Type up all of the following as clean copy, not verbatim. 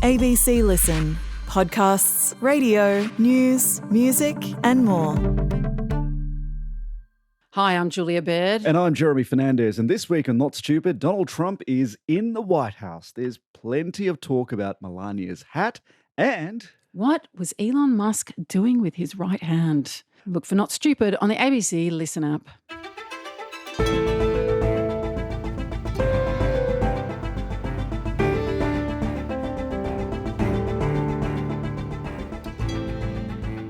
ABC Listen. Podcasts, radio, news, music and more. Hi, I'm Julia Baird. And I'm Jeremy Fernandez. And this week on Not Stupid, Donald Trump is in the White House. There's plenty of talk about Melania's hat and... What was Elon Musk doing with his right hand? Look for Not Stupid on the ABC Listen app.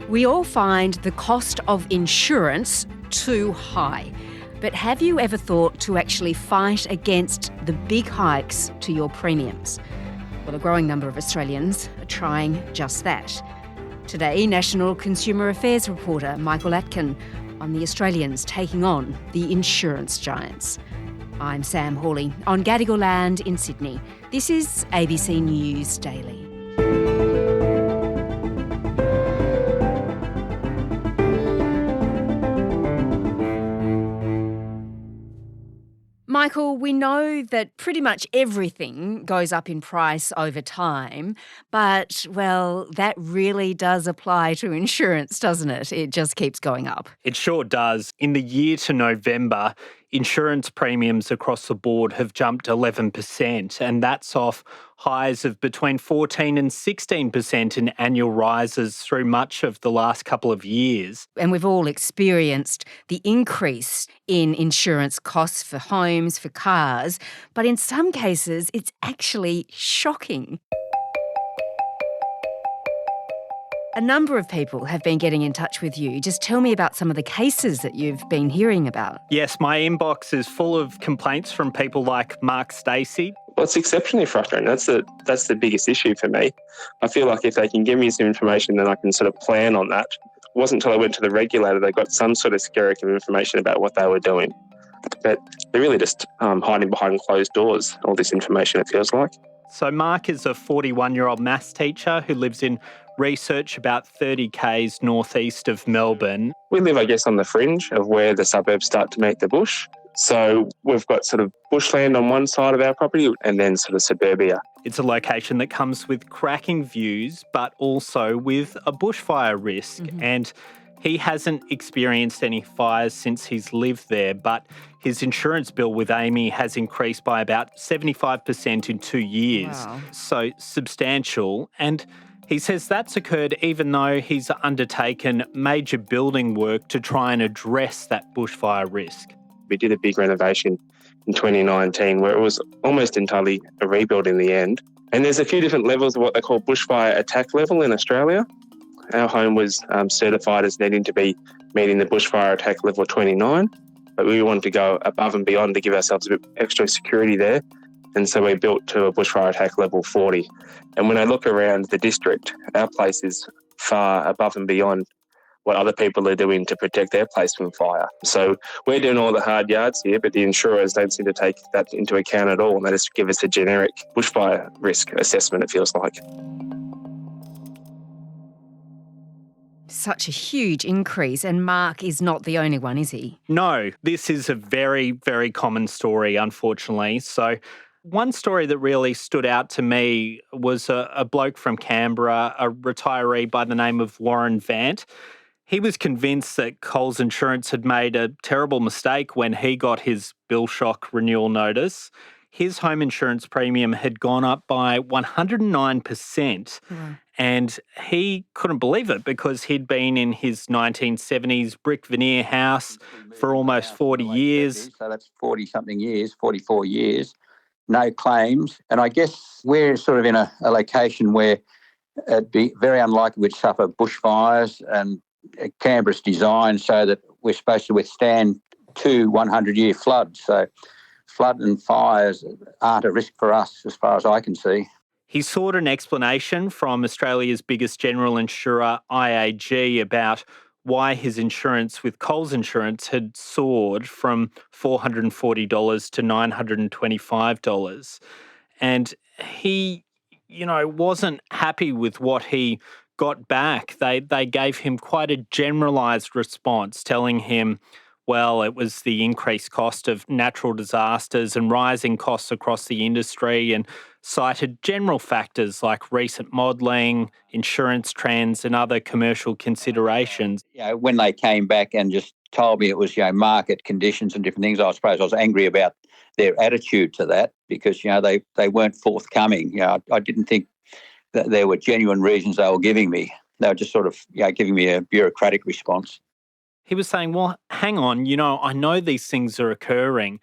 We all find the cost of insurance too high. But have you ever thought to actually fight against the big hikes to your premiums? Well, a growing number of Australians are trying just that. Today, National Consumer Affairs reporter Michael Atkin on the Australians taking on the insurance giants. I'm Sam Hawley on Gadigal land in Sydney. This is ABC News Daily. Michael, we know that pretty much everything goes up in price over time, but, well, that really does apply to insurance, doesn't it? It just keeps going up. It sure does. In the year to November, insurance premiums across the board have jumped 11%, and that's off highs of between 14 and 16% in annual rises through much of the last couple of years. And we've all experienced the increase in insurance costs for homes, for cars, but in some cases it's actually shocking. A number of people have been getting in touch with you. Just tell me about some of the cases that you've been hearing about. Yes, my inbox is full of complaints from people like Mark Stacey. Well, it's exceptionally frustrating. That's the biggest issue for me. I feel like if they can give me some information, then I can sort of plan on that. It wasn't until I went to the regulator they got some sort of skyrocket of information about what they were doing. But they're really just hiding behind closed doors, all this information, it feels like. So Mark is a 41-year-old maths teacher who lives in Research, about 30 k's northeast of Melbourne. We live, I guess, on the fringe of where the suburbs start to meet the bush. So we've got sort of bushland on one side of our property and then sort of suburbia. It's a location that comes with cracking views, but also with a bushfire risk. Mm-hmm. And he hasn't experienced any fires since he's lived there, but his insurance bill with Amy has increased by about 75% in 2 years. Wow. So substantial. And he says that's occurred even though he's undertaken major building work to try and address that bushfire risk. We did a big renovation in 2019 where it was almost entirely a rebuild in the end. And there's a few different levels of what they call bushfire attack level in Australia. Our home was certified as needing to be meeting the bushfire attack level 29, but we wanted to go above and beyond to give ourselves a bit extra security there. And so we built to a bushfire attack level 40. And when I look around the district, our place is far above and beyond what other people are doing to protect their place from fire. So we're doing all the hard yards here, but the insurers don't seem to take that into account at all. And they just give us a generic bushfire risk assessment, it feels like. Such a huge increase, and Mark is not the only one, is he? No, this is a very, very common story, unfortunately. So one story that really stood out to me was a bloke from Canberra, a retiree by the name of Warren Vant. He was convinced that Coles Insurance had made a terrible mistake when he got his bill shock renewal notice. His home insurance premium had gone up by 109%. And he couldn't believe it because he'd been in his 1970s brick veneer house for almost 40 years. So that's 40-something years, 44 years, no claims. And I guess we're sort of in a location where it'd be very unlikely we'd suffer bushfires, and Canberra's designed so that we're supposed to withstand 2 100-year floods. So flood and fires aren't a risk for us as far as I can see. He sought an explanation from Australia's biggest general insurer, IAG, about why his insurance with Coles Insurance had soared from $440 to $925. And he, wasn't happy with what he got back. They gave him quite a generalised response, telling him, well, it was the increased cost of natural disasters and rising costs across the industry, and cited general factors like recent modelling, insurance trends and other commercial considerations. When they came back and just told me it was, market conditions and different things, I suppose I was angry about their attitude to that because, they weren't forthcoming. I didn't think that there were genuine reasons they were giving me. They were just sort of, giving me a bureaucratic response. He was saying, well, hang on, I know these things are occurring.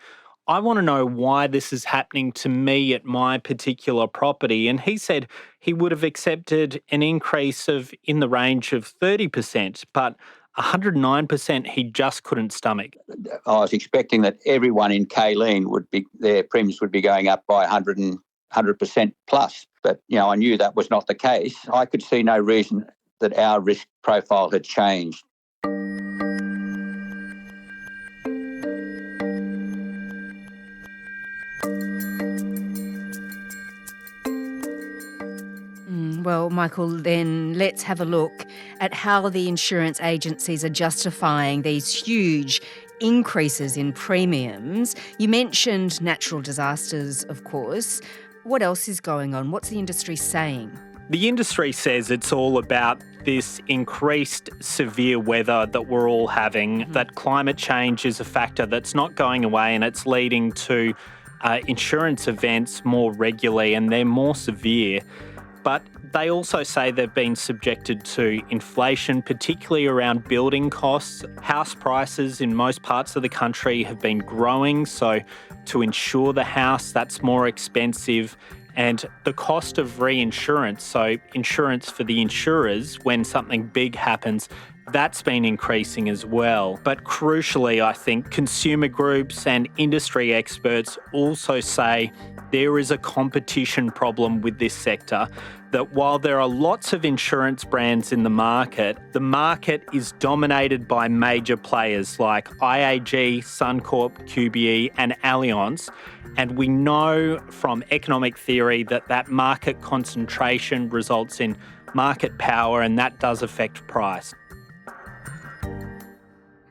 I want to know why this is happening to me at my particular property. And he said he would have accepted an increase of in the range of 30%, but 109% he just couldn't stomach. I was expecting that everyone in Kaleen their premiums would be going up by 100% plus. But, I knew that was not the case. I could see no reason that our risk profile had changed. Well, Michael, then let's have a look at how the insurance agencies are justifying these huge increases in premiums. You mentioned natural disasters, of course. What else is going on? What's the industry saying? The industry says it's all about this increased severe weather that we're all having, that climate change is a factor that's not going away and it's leading to insurance events more regularly and they're more severe. But they also say they've been subjected to inflation, particularly around building costs. House prices in most parts of the country have been growing, so to insure the house, that's more expensive. And the cost of reinsurance, so insurance for the insurers when something big happens, that's been increasing as well. But crucially, I think consumer groups and industry experts also say there is a competition problem with this sector, that while there are lots of insurance brands in the market is dominated by major players like IAG, Suncorp, QBE and Allianz. And we know from economic theory that market concentration results in market power and that does affect price.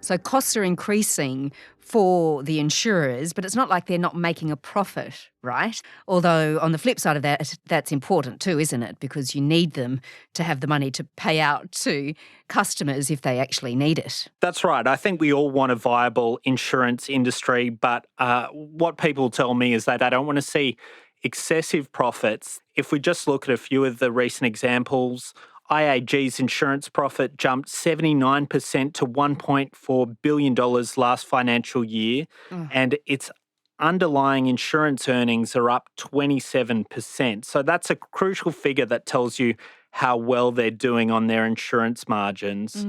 So costs are increasing for the insurers, but it's not like they're not making a profit, right? Although on the flip side of that, that's important too, isn't it? Because you need them to have the money to pay out to customers if they actually need it. That's right. I think we all want a viable insurance industry, but what people tell me is that they don't want to see excessive profits. If we just look at a few of the recent examples, IAG's insurance profit jumped 79% to $1.4 billion last financial year, and its underlying insurance earnings are up 27%. So that's a crucial figure that tells you how well they're doing on their insurance margins.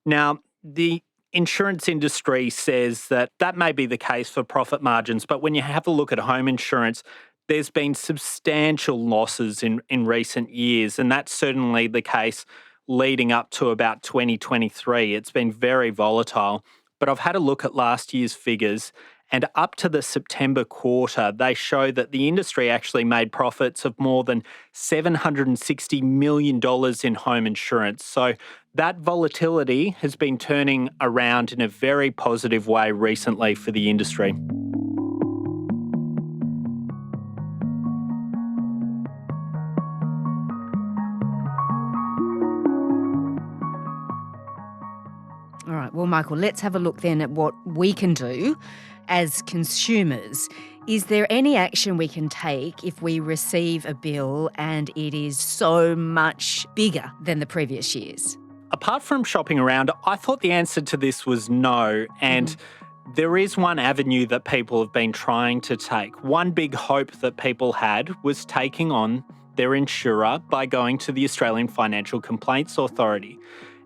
Now, the insurance industry says that may be the case for profit margins, but when you have a look at home insurance, there's been substantial losses in recent years, and that's certainly the case leading up to about 2023. It's been very volatile. But I've had a look at last year's figures, and up to the September quarter, they show that the industry actually made profits of more than $760 million in home insurance. So that volatility has been turning around in a very positive way recently for the industry. All right, well, Michael, let's have a look then at what we can do as consumers. Is there any action we can take if we receive a bill and it is so much bigger than the previous years? Apart from shopping around, I thought the answer to this was no. And there is one avenue that people have been trying to take. One big hope that people had was taking on their insurer by going to the Australian Financial Complaints Authority.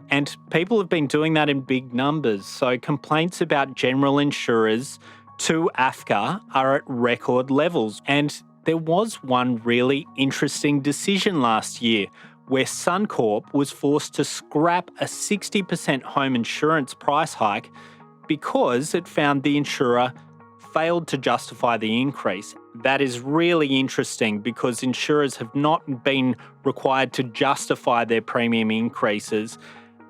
And people have been doing that in big numbers. So complaints about general insurers to AFCA are at record levels. And there was one really interesting decision last year where Suncorp was forced to scrap a 60% home insurance price hike because it found the insurer failed to justify the increase. That is really interesting because insurers have not been required to justify their premium increases,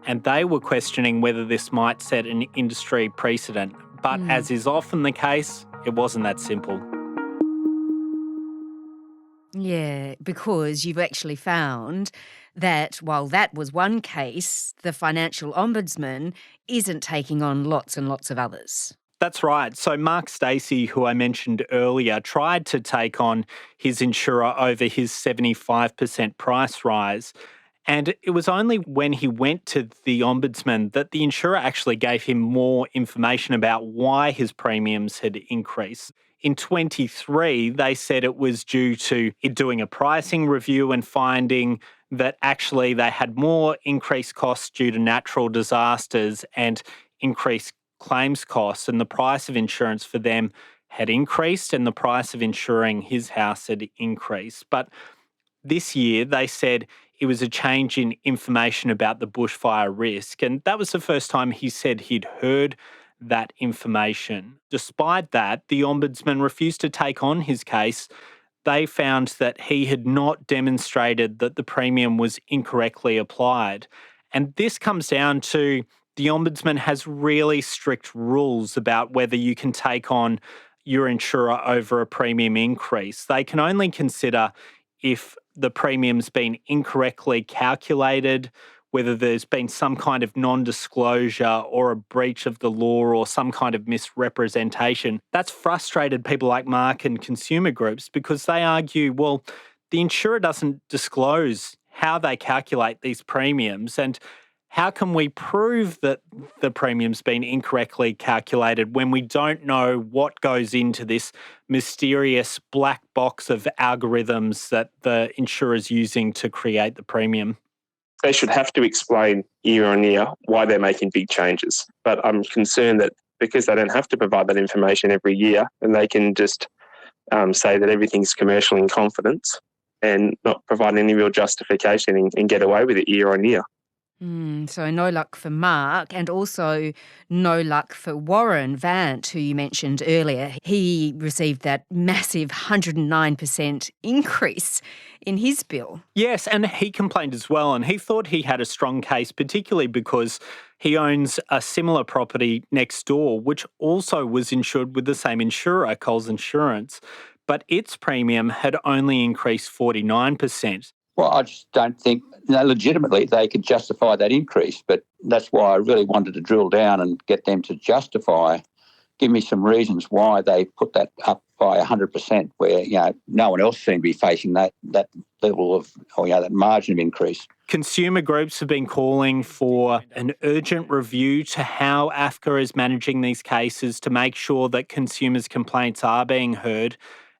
and they were questioning whether this might set an industry precedent. But as is often the case, it wasn't that simple. Yeah, because you've actually found that while that was one case, the financial ombudsman isn't taking on lots and lots of others. That's right. So Mark Stacey, who I mentioned earlier, tried to take on his insurer over his 75% price rise. And it was only when he went to the Ombudsman that the insurer actually gave him more information about why his premiums had increased. In 23, they said it was due to it doing a pricing review and finding that actually they had more increased costs due to natural disasters and increased claims costs, and the price of insurance for them had increased and the price of insuring his house had increased. But this year, they said it was a change in information about the bushfire risk. And that was the first time he said he'd heard that information. Despite that, the Ombudsman refused to take on his case. They found that he had not demonstrated that the premium was incorrectly applied. And this comes down to the Ombudsman has really strict rules about whether you can take on your insurer over a premium increase. They can only consider if the premium's been incorrectly calculated, whether there's been some kind of non-disclosure or a breach of the law or some kind of misrepresentation. That's frustrated people like Mark and consumer groups because they argue, well, the insurer doesn't disclose how they calculate these premiums, and how can we prove that the premium's been incorrectly calculated when we don't know what goes into this mysterious black box of algorithms that the insurer's using to create the premium? They should have to explain year on year why they're making big changes. But I'm concerned that because they don't have to provide that information every year, and they can just say that everything's commercial in confidence and not provide any real justification and get away with it year on year. So no luck for Mark, and also no luck for Warren Vant, who you mentioned earlier. He received that massive 109% increase in his bill. Yes, and he complained as well, and he thought he had a strong case, particularly because he owns a similar property next door, which also was insured with the same insurer, Coles Insurance, but its premium had only increased 49%. Well, I just don't think legitimately they could justify that increase, but that's why I really wanted to drill down and get them to give me some reasons why they put that up by 100%, where no one else seemed to be facing that level of that margin of increase. Consumer groups have been calling for an urgent review to how AFCA is managing these cases to make sure that consumers' complaints are being heard.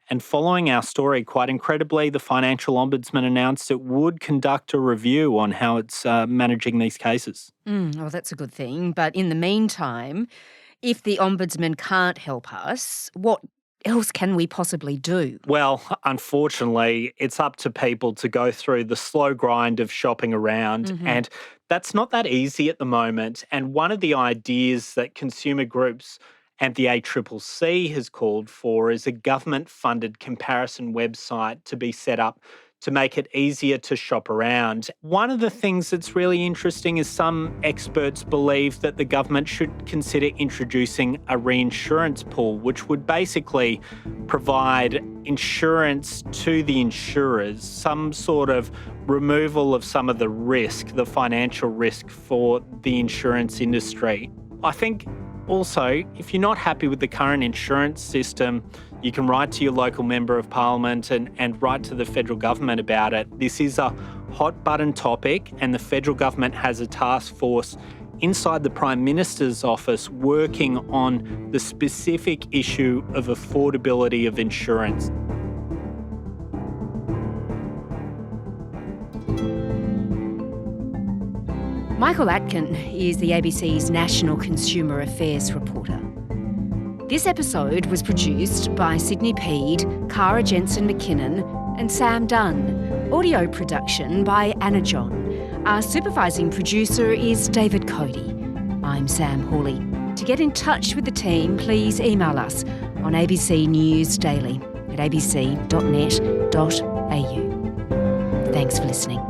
And following our story, quite incredibly, the Financial Ombudsman announced it would conduct a review on how it's managing these cases. Well, that's a good thing. But in the meantime, if the Ombudsman can't help us, what else can we possibly do? Well, unfortunately, it's up to people to go through the slow grind of shopping around. And that's not that easy at the moment. And one of the ideas that consumer groups and the ACCC has called for is a government-funded comparison website to be set up to make it easier to shop around. One of the things that's really interesting is some experts believe that the government should consider introducing a reinsurance pool, which would basically provide insurance to the insurers, some sort of removal of some of the risk, the financial risk for the insurance industry. I think also, if you're not happy with the current insurance system, you can write to your local Member of Parliament and write to the federal government about it. This is a hot button topic, and the federal government has a task force inside the Prime Minister's office working on the specific issue of affordability of insurance. Michael Atkin is the ABC's National Consumer Affairs reporter. This episode was produced by Sydney Peed, Cara Jensen-McKinnon and Sam Dunn. Audio production by Anna John. Our supervising producer is David Cody. I'm Sam Hawley. To get in touch with the team, please email us on ABC News Daily at abc.net.au. Thanks for listening.